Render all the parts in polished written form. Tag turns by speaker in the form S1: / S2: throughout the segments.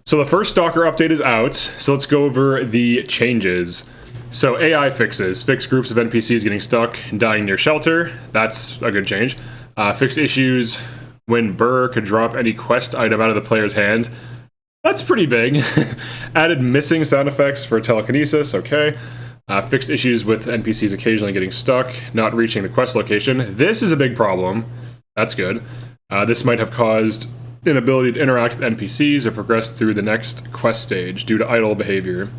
S1: So the first Stalker update is out, so let's go over the changes. So AI fixes. Fixed groups of NPCs getting stuck and dying near shelter. That's a good change. Fixed issues when Burr could drop any quest item out of the player's hands. That's pretty big. Added missing sound effects for telekinesis, okay. Fixed issues with NPCs occasionally getting stuck, not reaching the quest location. This is a big problem. That's good. This might have caused inability to interact with NPCs or progress through the next quest stage due to idle behavior.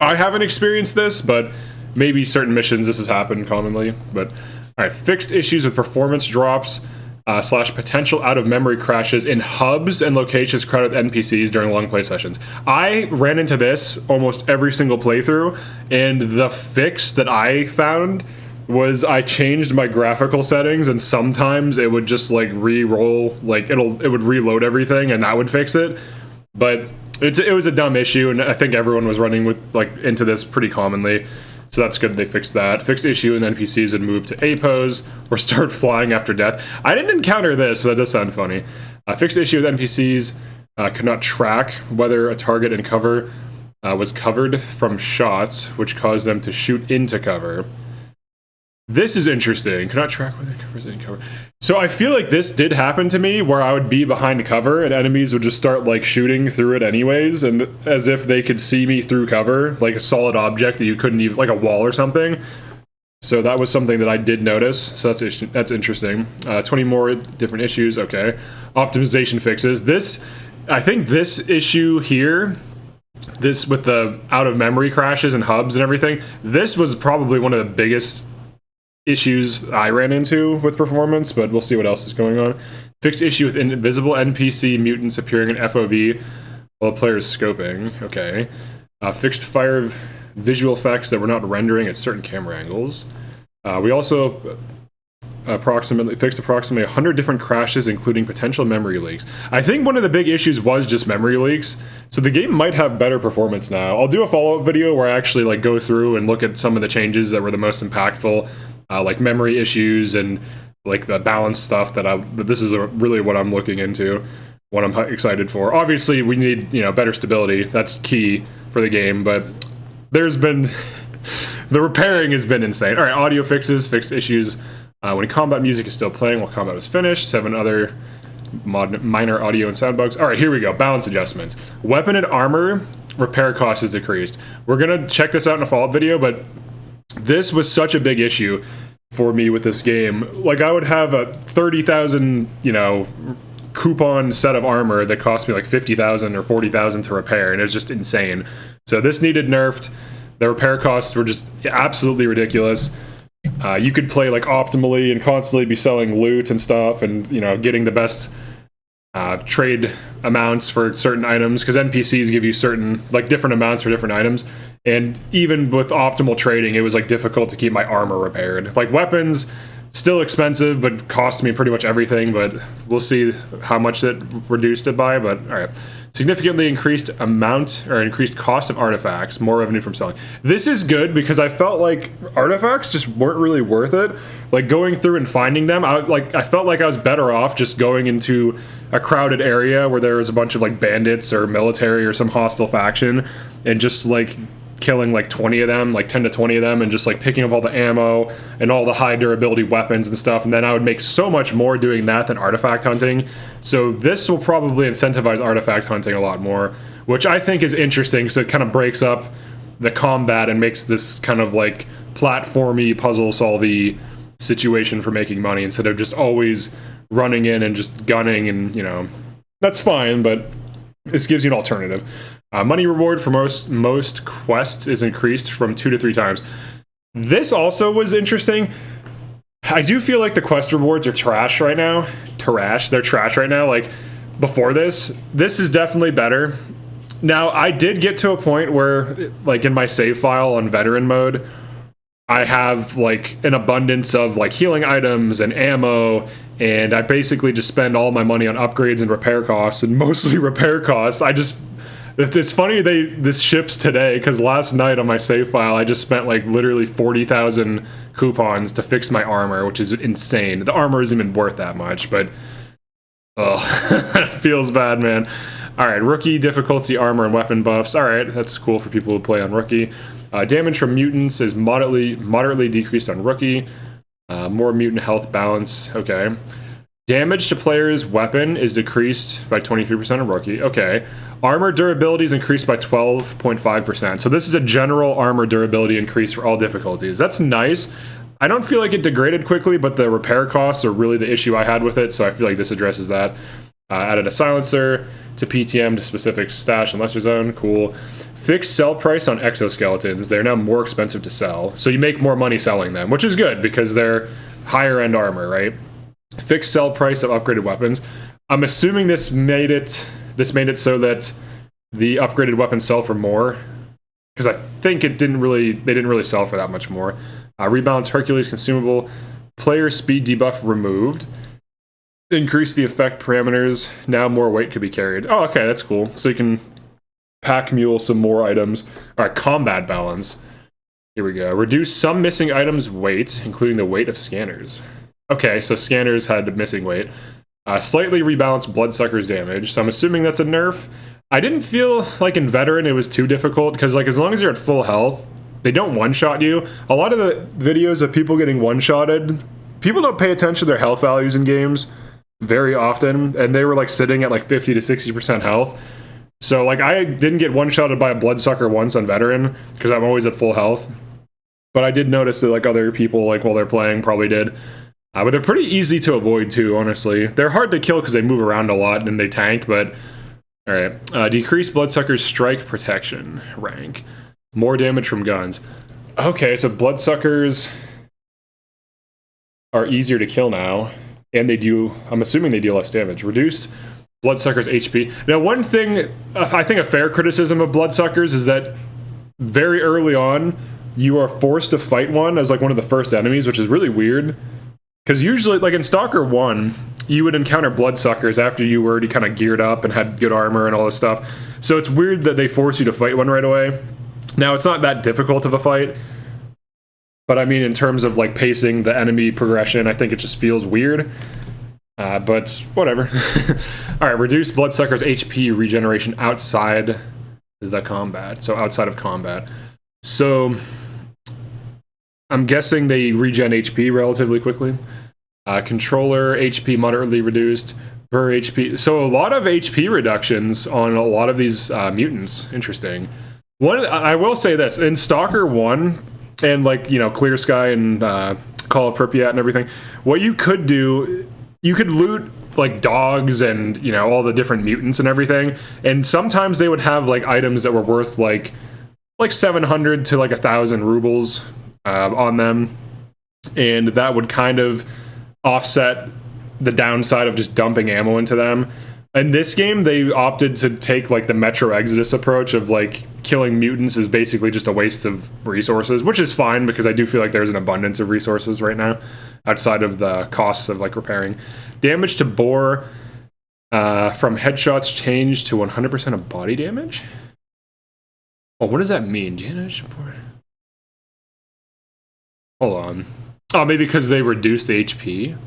S1: I haven't experienced this, but maybe certain missions this has happened commonly. But all right, fixed issues with performance drops / potential out-of-memory crashes in hubs and locations crowded with NPCs during long play sessions. I ran into this almost every single playthrough, and the fix that I found was I changed my graphical settings, and sometimes it would just like re-roll, like it would reload everything, and that would fix it. But it was a dumb issue, and I think everyone was running with like into this pretty commonly. So that's good they fixed that. Fixed issue and NPCs would move to A pose or start flying after death. I didn't encounter this, but that does sound funny. Fixed issue with NPCs could not track whether a target in cover was covered from shots, which caused them to shoot into cover. This is interesting. Cannot track whether cover is in cover. So I feel like this did happen to me, where I would be behind cover and enemies would just start like shooting through it anyways, and as if they could see me through cover, like a solid object that you couldn't even, like a wall or something. So that was something that I did notice. So that's interesting. 20 more different issues. Okay, optimization fixes. This, I think this issue here, this with the out of memory crashes and hubs and everything, this was probably one of the biggest issues I ran into with performance, but we'll see what else is going on. Fixed issue with invisible NPC mutants appearing in FOV while the player is scoping. Okay. Fixed fire visual effects that were not rendering at certain camera angles. We also fixed approximately 100 different crashes, including potential memory leaks. I think one of the big issues was just memory leaks, so the game might have better performance now. I'll do a follow-up video where I actually like go through and look at some of the changes that were the most impactful. Like memory issues and like the balance stuff this is really what I'm looking into, what I'm excited for. Obviously, we need, better stability. That's key for the game, but there's been the repairing has been insane. All right, audio fixes, fixed issues when combat music is still playing while combat was finished. 7 other minor audio and sound bugs. All right, here we go. Balance adjustments. Weapon and armor repair cost is decreased. We're gonna check this out in a follow-up video, but this was such a big issue for me with this game. Like, I would have a 30,000, coupon set of armor that cost me like 50,000 or 40,000 to repair, and it was just insane. So this needed nerfed. The repair costs were just absolutely ridiculous. You could play like optimally and constantly be selling loot and stuff, and getting the best trade amounts for certain items, because NPCs give you certain like different amounts for different items. And even with optimal trading, it was like difficult to keep my armor repaired. Like weapons, still expensive, but cost me pretty much everything. But we'll see how much that reduced it by. But all right, significantly increased cost of artifacts, more revenue from selling. This is good because I felt like artifacts just weren't really worth it. Like going through and finding them, I felt like I was better off just going into a crowded area where there was a bunch of like bandits or military or some hostile faction, and just like killing like 20 of them, like 10 to 20 of them, and just like picking up all the ammo and all the high durability weapons and stuff. And then I would make so much more doing that than artifact hunting. So this will probably incentivize artifact hunting a lot more, which I think is interesting, because it kind of breaks up the combat and makes this kind of like platformy, puzzle solvey situation for making money, instead of just always running in and just gunning. And that's fine, but this gives you an alternative. Money reward for most quests is increased from 2 to 3 times. This also was interesting. I do feel like the quest rewards are trash right now. They're trash right now. Like before this is definitely better. Now, I did get to a point where, like in my save file on veteran mode, I have like an abundance of like healing items and ammo, and I basically just spend all my money on upgrades and repair costs, and mostly repair costs. It's funny this ships today, because last night on my save file I just spent like literally 40,000 coupons to fix my armor, which is insane. The armor isn't even worth that much, but it feels bad, man. All right, rookie difficulty, armor, and weapon buffs. All right, that's cool for people who play on rookie. Damage from mutants is moderately decreased on rookie. More mutant health balance. Okay. Damage to player's weapon is decreased by 23% on rookie. Okay. Armor durability is increased by 12.5%. So this is a general armor durability increase for all difficulties. That's nice. I don't feel like it degraded quickly, but the repair costs are really the issue I had with it, so I feel like this addresses that. Added a silencer to PTM to specific stash and lesser zone. Cool. Fixed sell price on exoskeletons. They're now more expensive to sell, so you make more money selling them, which is good because they're higher end armor, right? Fixed sell price of upgraded weapons. I'm assuming this made it so that the upgraded weapons sell for more, because I think they didn't really sell for that much more. Rebalance Hercules consumable. Player speed debuff removed. Increase the effect parameters. Now more weight could be carried. Oh, okay, that's cool. So you can pack mule some more items. All right, combat balance. Here we go. Reduce some missing items' weight, including the weight of scanners. Okay, so scanners had missing weight. Slightly rebalance bloodsucker's damage. So I'm assuming that's a nerf. I didn't feel like in veteran it was too difficult because like as long as you're at full health, they don't one-shot you. A lot of the videos of people getting one-shotted, people don't pay attention to their health values in games very often, and they were like sitting at like 50 to 60% health. So like I didn't get one-shotted by a bloodsucker once on veteran because I'm always at full health. But I did notice that like other people like while they're playing probably did. But they're pretty easy to avoid too, honestly. They're hard to kill because they move around a lot and they tank, but alright. Decrease bloodsucker's strike protection rank. More damage from guns. Okay, so bloodsuckers are easier to kill now. And they do, I'm assuming they deal less damage. Reduced bloodsuckers' HP. Now, one thing, I think a fair criticism of bloodsuckers is that very early on, you are forced to fight one as like one of the first enemies, which is really weird. Because usually, like in Stalker 1, you would encounter bloodsuckers after you were already kind of geared up and had good armor and all this stuff. So it's weird that they force you to fight one right away. Now, it's not that difficult of a fight. But I mean, in terms of like pacing the enemy progression, I think it just feels weird. But whatever. Alright, reduce bloodsucker's HP regeneration outside the combat. So outside of combat. So I'm guessing they regen HP relatively quickly. Controller HP moderately reduced. Per HP. So a lot of HP reductions on a lot of these mutants. Interesting. I will say this. In Stalker 1, and like, you know, Clear Sky and Call of Pripyat and everything, what you could do, you could loot like dogs and, you know, all the different mutants and everything. And sometimes they would have like items that were worth like 700 to like 1,000 rubles on them. And that would kind of offset the downside of just dumping ammo into them. In this game, they opted to take like the Metro Exodus approach of like killing mutants is basically just a waste of resources, which is fine because I do feel like there's an abundance of resources right now outside of the costs of like repairing. Damage to boar from headshots changed to 100% of body damage? Oh, what does that mean? Damage to boar? Hold on. Oh, maybe because they reduced the HP?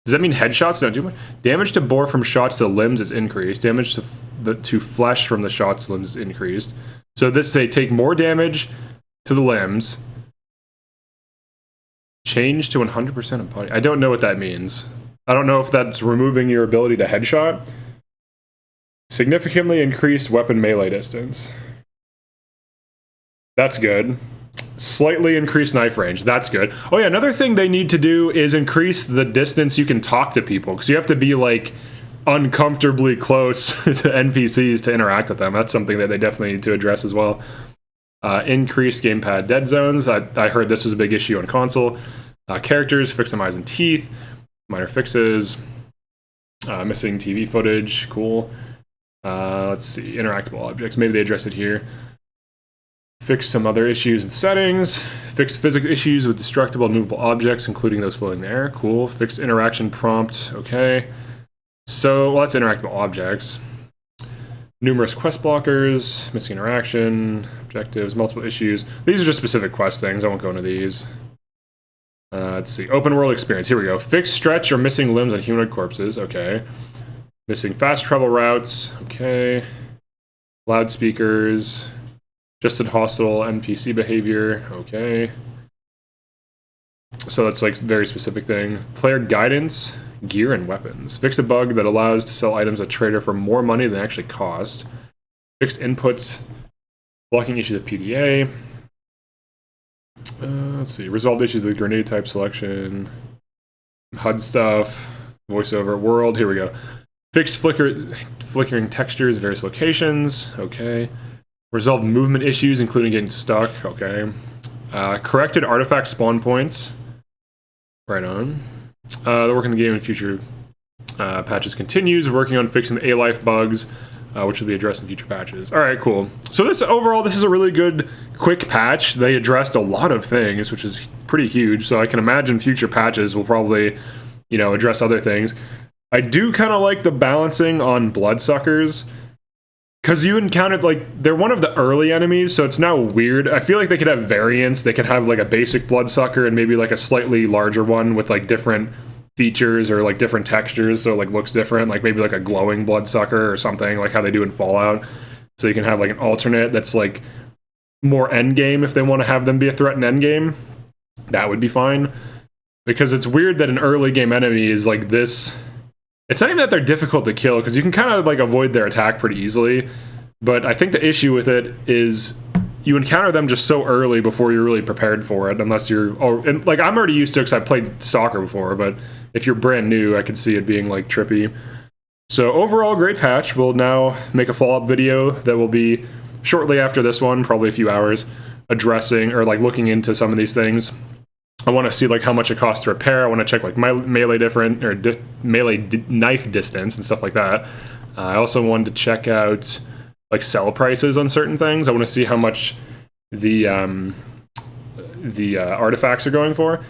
S1: Does that mean headshots don't do much? Damage to boar from shots to limbs is increased. Damage to flesh from the shots to limbs is increased. So this they take more damage to the limbs. Change to 100% of body. I don't know what that means. I don't know if that's removing your ability to headshot. Significantly increased weapon melee distance. That's good. Slightly increased knife range. That's good. Oh yeah, another thing they need to do is increase the distance you can talk to people, because you have to be like uncomfortably close to NPCs to interact with them. That's something that they definitely need to address as well. Increased gamepad dead zones. I heard this was a big issue on console. Characters, fix them eyes and teeth. Minor fixes. Missing TV footage. Cool. Let's see. Interactable objects. Maybe they address it here. Fix some other issues and settings. Fix physical issues with destructible and movable objects, including those floating in the air. Cool. Fix interaction prompt. Okay. So, well, that's interactable objects. Numerous quest blockers. Missing interaction. Objectives. Multiple issues. These are just specific quest things. I won't go into these. Let's see. Open world experience. Here we go. Fix stretch or missing limbs on humanoid corpses. Okay. Missing fast travel routes. Okay. Loudspeakers. Adjusted hostile NPC behavior. Okay. So that's like very specific thing. Player guidance, gear, and weapons. Fix a bug that allows to sell items at trader for more money than actually cost. Fixed inputs, blocking issues with PDA. Let's see. Resolved issues with grenade type selection. HUD stuff. Voiceover. World. Here we go. Fixed flickering textures, various locations. Okay. Resolved movement issues, including getting stuck. Okay. Corrected artifact spawn points. Right on. The work in the game in future patches continues. Working on fixing the A-Life bugs, which will be addressed in future patches. All right, cool. So this overall, this is a really good, quick patch. They addressed a lot of things, which is pretty huge. So I can imagine future patches will probably, you know, address other things. I do kind of like the balancing on bloodsuckers. Because you encountered, like, they're one of the early enemies, so it's now weird. I feel like they could have variants. They could have, like, a basic bloodsucker and maybe, like, a slightly larger one with, like, different features or, like, different textures, so, like, looks different. Like, maybe, like, a glowing bloodsucker or something, like how they do in Fallout. So you can have, like, an alternate that's, like, more endgame if they want to have them be a threat in endgame. That would be fine. Because it's weird that an early game enemy is, like, this... It's not even that they're difficult to kill, because you can kind of, like, avoid their attack pretty easily. But I think the issue with it is you encounter them just so early before you're really prepared for it, unless you're... Oh, and, like, I'm already used to it because I played S.T.A.L.K.E.R before, but if you're brand new, I could see it being, like, trippy. So, overall, great patch. We'll now make a follow-up video that will be shortly after this one, probably a few hours, addressing, or, like, looking into some of these things. I want to see, like, how much it costs to repair. I want to check, like, my melee knife distance and stuff like that. I also wanted to check out, like, sell prices on certain things. I want to see how much the artifacts are going for.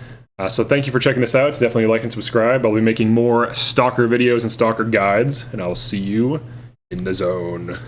S1: So thank you for checking this out. Definitely like and subscribe. I'll be making more S.T.A.L.K.E.R videos and S.T.A.L.K.E.R guides, and I'll see you in the zone.